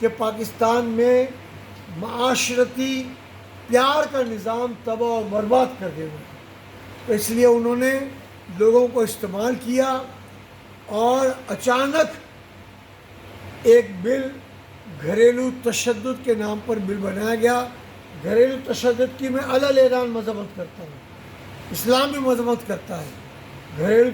کہ پاکستان میں معاشرتی پیار کا نظام تباہ و برباد کر دے گا. تو اس لیے انہوں نے لوگوں کو استعمال کیا اور اچانک ایک بل گھریلو تشدد کے نام پر بل بنایا گیا. گھریلو تشدد کی میں علل اعلان مذمت کرتا ہوں, اسلام بھی مذمت کرتا ہے. گھریلو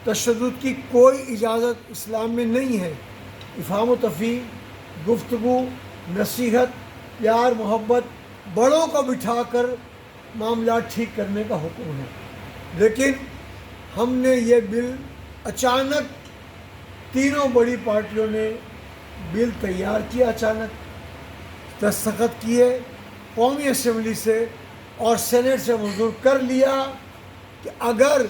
تشدد کی کوئی اجازت اسلام میں نہیں ہے. افہام و تفہیم, گفتگو, نصیحت, پیار محبت, بڑوں کو بٹھا کر معاملات ٹھیک کرنے کا حکم ہے. لیکن ہم نے یہ بل اچانک تینوں بڑی پارٹیوں نے بل تیار کیا, اچانک دستخط کیے, قومی اسمبلی سے اور سینٹ سے منظور کر لیا کہ اگر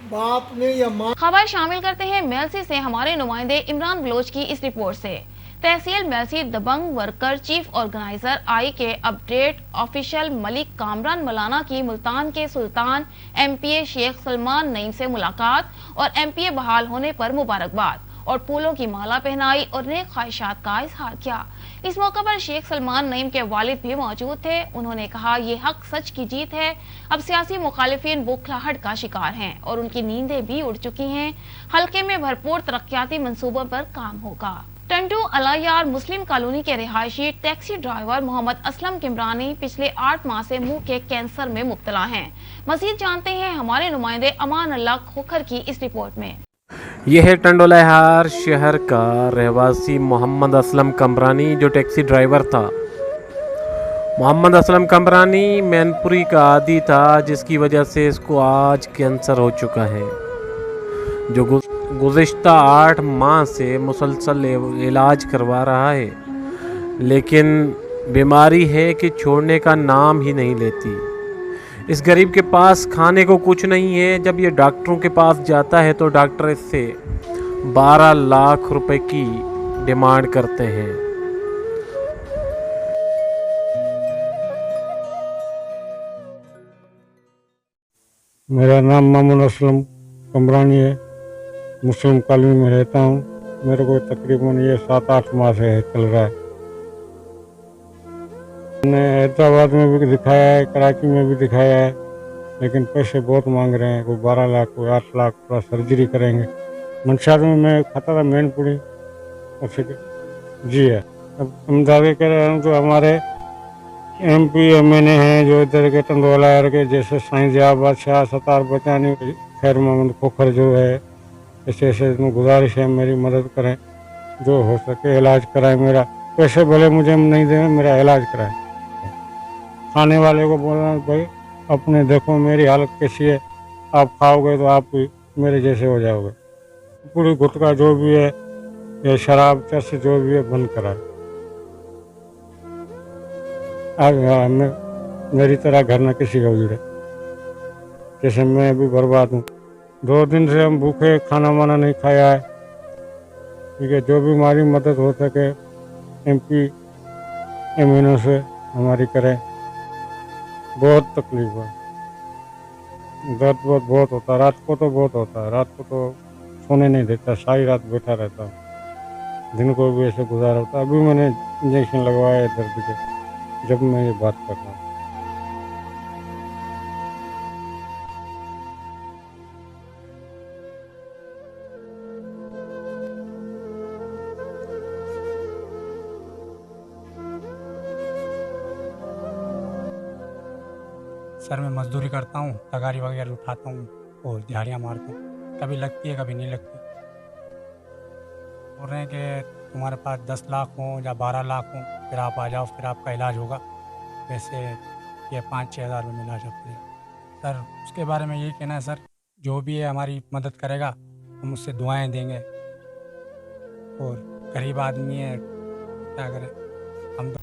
باپ نے یا ماں. خبر شامل کرتے ہیں میلسی سے ہمارے نمائندے عمران بلوچ کی اس رپورٹ سے. تحصیل میلسی دبنگ ورکر چیف آرگنائزر آئی کے اپڈیٹ آفیشل ملک کامران مولانا کی ملتان کے سلطان ایم پی اے شیخ سلمان نعیم سے ملاقات اور ایم پی اے بحال ہونے پر مبارکباد اور پھولوں کی مالا پہنائی اور نیک خواہشات کا اظہار کیا. اس موقع پر شیخ سلمان نعیم کے والد بھی موجود تھے. انہوں نے کہا یہ حق سچ کی جیت ہے. اب سیاسی مخالفین بوکھلاہٹ کا شکار ہیں اور ان کی نیندیں بھی اڑ چکی ہیں. حلقے میں بھرپور ترقیاتی منصوبوں پر کام ہوگا. ٹنڈو الایار مسلم کالونی کے رہائشی ٹیکسی ڈرائیور محمد اسلم کمرانی پچھلے 8 ماہ سے منہ کے کینسر میں مبتلا ہیں. مزید جانتے ہیں ہمارے نمائندے امان اللہ کھوکھر کی اس رپورٹ میں. یہ ہے ٹنڈو الایار شہر کا رہواسی محمد اسلم کمرانی جو ٹیکسی ڈرائیور تھا. محمد اسلم کمرانی مین پوری کا عادی تھا جس کی وجہ سے اس کو آج کینسر ہو چکا ہے جو گزشتہ 8 ماہ سے مسلسل علاج کروا رہا ہے, لیکن بیماری ہے کہ چھوڑنے کا نام ہی نہیں لیتی. اس غریب کے پاس کھانے کو کچھ نہیں ہے. جب یہ ڈاکٹروں کے پاس جاتا ہے تو ڈاکٹر اس سے 12 لاکھ روپے کی ڈیمانڈ کرتے ہیں. میرا نام محمد اسلم کمرانی ہے. مسلم کالونی میں رہتا ہوں. میرے کو تقریباً یہ 7-8 ماہ سے چل رہا ہے. میں نے حیدرآباد میں بھی دکھایا ہے, کراچی میں بھی دکھایا ہے, لیکن پیسے بہت مانگ رہے ہیں. کوئی 12 لاکھ کوئی 8 لاکھ پورا سرجری کریں گے. منشاد میں کھاتا تھا مین پوری جی ہے. اب ہم دعوے کر رہے ہیں تو ہمارے ایم پی ایم این اے ہیں جو ادھر کے ٹنڈوالہ کے جیسے سائیں ضیاء بادشاہ, ستار بچانی, خیر محمد کھوکھر جو ہے, ایسے گزارش ہے میری مدد کریں, جو ہو سکے علاج کرائیں. میرا پیسے بھلے مجھے نہیں دیں, میرا علاج کرائیں. کھانے والے کو بولنا بھائی اپنے دیکھو میری حالت کیسی ہے, آپ کھاؤ گے تو آپ میرے جیسے ہو جاؤ گے. پوری گٹکا جو بھی ہے یا شراب چرس جو بھی ہے بند کرائے. میری طرح گھر نہ کسی کا اجڑے, جیسے میں بھی برباد ہوں. 2 دن سے ہم بھوکے, کھانا وانا نہیں کھایا ہے. ٹھیک ہے, جو بھی ہماری مدد ہو سکے ایم پی ایم این او سے ہماری کریں. بہت تکلیف ہے, درد بہت ہوتا ہے. رات کو تو بہت ہوتا ہے, رات کو تو سونے نہیں دیتا, ساری رات بیٹھا رہتا ہوں. دن کو بھی ایسے گزارا ہوتا. ابھی میں نے انجیکشن لگوایا ہے درد کے, جب میں یہ بات کر رہا ہوں. سر میں مزدوری کرتا ہوں, تگاری وغیرہ اٹھاتا ہوں اور دیہڑیاں مارتا ہوں. کبھی لگتی ہے کبھی نہیں لگتی. بول رہے ہیں کہ تمہارے پاس 10 لاکھ ہوں یا 12 لاکھ ہوں, پھر آپ آ جاؤ, پھر آپ کا علاج ہوگا. ویسے یہ 5-6 ہزار میں علاج ہوتا ہے. سر اس کے بارے میں یہی کہنا ہے سر, جو بھی ہے ہماری مدد کرے گا ہم اس سے دعائیں دیں گے. اور غریب آدمی ہے, کیا کریں.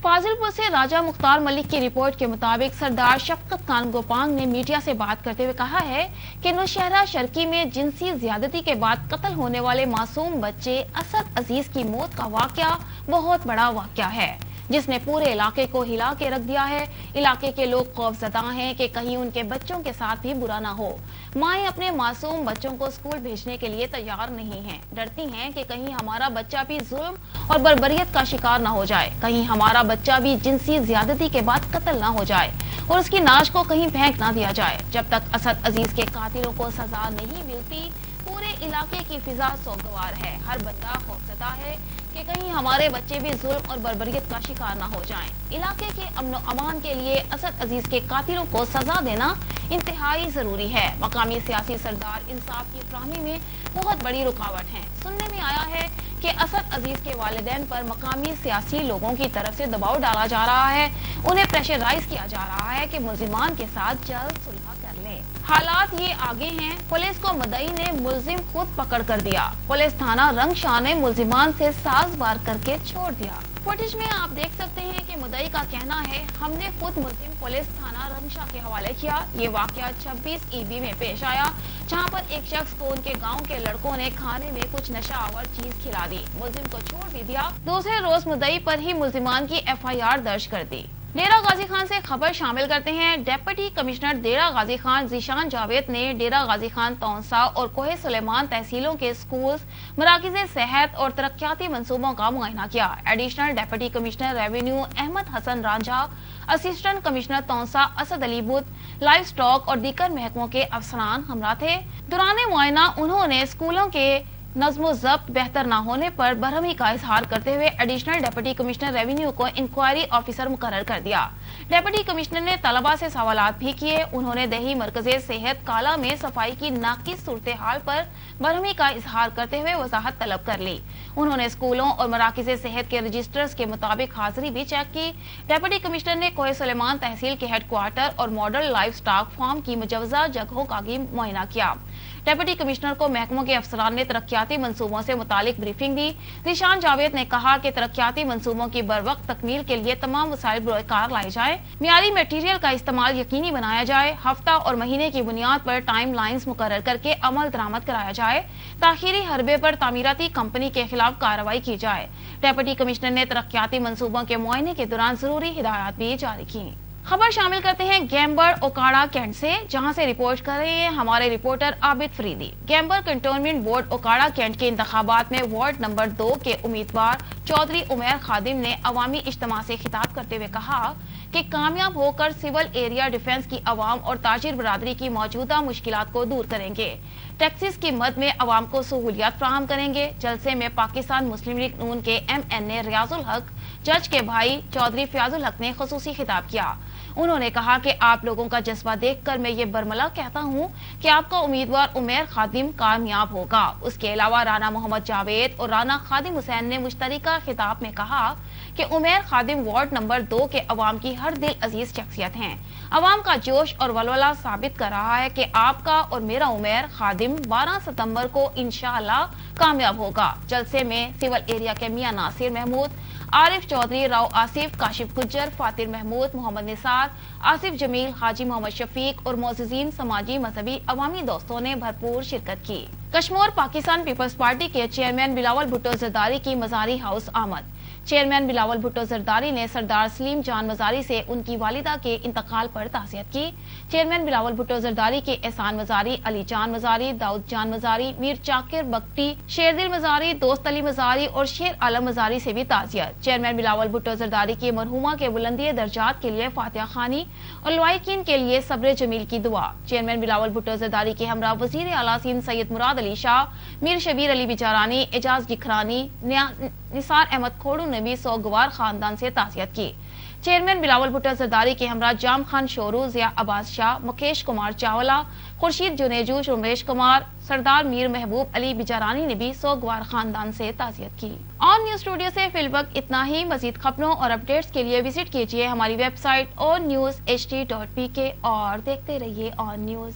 فاضل پور سے راجہ مختار ملک کی رپورٹ کے مطابق سردار شفقت خان گوپانگ نے میڈیا سے بات کرتے ہوئے کہا ہے کہ نوشہرہ شرقی میں جنسی زیادتی کے بعد قتل ہونے والے معصوم بچے اسد عزیز کی موت کا واقعہ بہت بڑا واقعہ ہے. جس نے پورے علاقے کو ہلا کے رکھ دیا ہے۔ علاقے کے لوگ خوفزدہ ہیں کہ کہیں ان کے بچوں کے ساتھ بھی برا نہ ہو۔ مائیں اپنے معصوم بچوں کو اسکول بھیجنے کے لیے تیار نہیں ہیں، ڈرتی ہیں کہ کہیں ہمارا بچہ بھی ظلم اور بربریت کا شکار نہ ہو جائے، کہیں ہمارا بچہ بھی جنسی زیادتی کے بعد قتل نہ ہو جائے اور اس کی ناش کو کہیں پھینک نہ دیا جائے۔ جب تک اسد عزیز کے قاتلوں کو سزا نہیں ملتی، پورے علاقے کی فضا سوگوار ہے۔ ہر بندہ خوفزدہ ہے کہ کہیں ہمارے بچے بھی ظلم اور بربریت کا شکار نہ ہو جائیں۔ علاقے کے امن و امان کے لیے اسد عزیز کے قاتلوں کو سزا دینا انتہائی ضروری ہے۔ مقامی سیاسی سردار انصاف کی فراہمی میں بہت بڑی رکاوٹ ہیں۔ سننے میں آیا ہے کہ اسد عزیز کے والدین پر مقامی سیاسی لوگوں کی طرف سے دباؤ ڈالا جا رہا ہے، انہیں پریشرائز کیا جا رہا ہے کہ ملزمان کے ساتھ جلد صلح کر لیں۔ حالات یہ آگے ہیں، پولیس کو مدعی نے ملزم خود پکڑ کر دیا۔ پولیس تھانہ رنگ شاہ نے ملزمان سے ساز بار کر کے چھوڑ دیا۔ فوٹیج میں آپ دیکھ سکتے ہیں کہ مدعی کا کہنا ہے، ہم نے خود ملزم پولیس تھانہ رنگ شاہ کے حوالے کیا۔ یہ واقعہ 26 ای میں پیش آیا، جہاں پر ایک شخص کو ان کے گاؤں کے لڑکوں نے کھانے میں کچھ نشہ آور چیز کھلا دی، ملزم کو چھوڑ بھی دیا۔ دوسرے روز مدعی پر ہی ملزمان کی FIR درج کر دی۔ ڈیرہ غازی خان سے خبر شامل کرتے ہیں۔ ڈپٹی کمشنر ڈیرہ غازی خان ذیشان جاوید نے ڈیرہ غازی خان تونسا اور کوہ سلیمان تحصیلوں کے سکولز، مراکز صحت اور ترقیاتی منصوبوں کا معائنہ کیا۔ Additional deputy commissioner revenue Ahmad Hasan Ranjha, assistant commissioner Taunsa Asad Ali Budh, livestock اور دیگر محکموں کے افسران ہمراہ تھے۔ دوران معائنہ انہوں نے اسکولوں کے نظم و ضبط بہتر نہ ہونے پر برہمی کا اظہار کرتے ہوئے ایڈیشنل ڈپٹی کمشنر ریونیو کو انکوائری آفیسر مقرر کر دیا۔ ڈپٹی کمشنر نے طلباء سے سوالات بھی کیے۔ انہوں نے دیہی مرکز صحت کالا میں صفائی کی ناقص صورتحال پر برہمی کا اظہار کرتے ہوئے وضاحت طلب کر لی۔ انہوں نے اسکولوں اور مراکز صحت کے رجسٹرز کے مطابق حاضری بھی چیک کی۔ ڈپٹی کمشنر نے کوہ سلیمان تحصیل کے ہیڈ کوارٹر اور ماڈل لائف سٹاک فارم کی مجوزہ جگہوں کا بھی معائنہ کیا۔ ڈپٹی کمشنر کو محکموں کے افسران نے ترقیاتی منصوبوں سے متعلق بریفنگ دی۔ ذیشان جاوید نے کہا کہ ترقیاتی منصوبوں کی بروقت تکمیل کے لیے تمام وسائل بروئے کار لائے جائیں، معیاری میٹیریل کا استعمال یقینی بنایا جائے، ہفتہ اور مہینے کی بنیاد پر ٹائم لائنز مقرر کر کے عمل درآمد کرایا جائے، تاخیری حربے پر تعمیراتی کمپنی کے خلاف کارروائی کی جائے۔ ڈپٹی کمشنر نے ترقیاتی منصوبوں کے معائنے کے دوران ضروری ہدایات بھی جاری کی۔ خبر شامل کرتے ہیں گیمبر اوکاڑا کینٹ سے، جہاں سے رپورٹ کر رہے ہیں ہمارے رپورٹر عابد فریدی۔ گیمبر کنٹونمنٹ وارڈ اوکاڑا کینٹ کے انتخابات میں وارڈ نمبر 2 کے امیدوار چودھری عمیر خادم نے عوامی اجتماع سے خطاب کرتے ہوئے کہا کہ کامیاب ہو کر سول ایریا ڈیفنس کی عوام اور تاجر برادری کی موجودہ مشکلات کو دور کریں گے، ٹیکسز کی مد میں عوام کو سہولیات فراہم کریں گے۔ جلسے میں پاکستان مسلم لیگ نون کے MNA ریاض الحق، جج کے بھائی چودھری فیاض الحق نے خصوصی خطاب کیا۔ انہوں نے کہا کہ آپ لوگوں کا جذبہ دیکھ کر میں یہ برملا کہتا ہوں کہ آپ کا امیدوار عمیر خادم کامیاب ہوگا۔ اس کے علاوہ رانا محمد جاوید اور رانا خادم حسین نے مشترکہ خطاب میں کہا کہ عمیر خادم وارڈ نمبر 2 کے عوام کی ہر دل عزیز شخصیت ہیں۔ عوام کا جوش اور ولولہ ثابت کر رہا ہے کہ آپ کا اور میرا عمیر خادم 12 ستمبر کو انشاءاللہ کامیاب ہوگا۔ جلسے میں سول ایریا کے میاں ناصر محمود، عارف چودھری، راؤ آصف، کاشف گجر، فاتر محمود، محمد نثار، آصف جمیل، حاجی محمد شفیق اور معززین سماجی مذہبی عوامی دوستوں نے بھرپور شرکت کی۔ کشمور پاکستان پیپلز پارٹی کے چیئرمین بلاول بھٹو زرداری کی مزاری ہاؤس آمد۔ چیئرمین بلاول بھٹو زرداری نے سردار سلیم جان مزاری سے ان کی والدہ کے انتقال پر تعزیت کی۔ چیئرمین بلاول بھٹو زرداری کے احسان مزاری، علی جان مزاری، داؤد جان مزاری، میر چاکر بگٹی، شیردل مزاری، دوست علی مزاری اور شیر عالم مزاری سے بھی تعزیت۔ چیئرمین بلاول بھٹو زرداری کی مرحومہ کے بلندی درجات کے لیے فاتحہ خوانی اور لوائقین کے لیے صبر جمیل کی دعا۔ چیئرمین بلاول بھٹو زرداری کے ہمراہ وزیر اعلیٰ سندھ سید مراد علی شاہ، میر شبیر علی بچارانی، اعجاز گکھرانی، نثار احمد کھوڑو نے بھی سوگوار خاندان سے تعزیت کی۔ چیئرمین بلاول بھٹو زرداری کے ہمراہ جام خان شورو، ضیاء عباس شاہ، مکیش کمار چاولہ، خورشید جنیجو، رمیش کمار، سردار میر محبوب علی بچارانی نے بھی سوگوار خاندان سے تعزیت کی۔ آن نیوز اسٹوڈیو سے فی الوقت اتنا ہی۔ مزید خبروں اور اپڈیٹس کے لیے وزٹ کیجیے ہماری ویب سائٹ onnews.ht.pk اور دیکھتے رہیے آن نیوز۔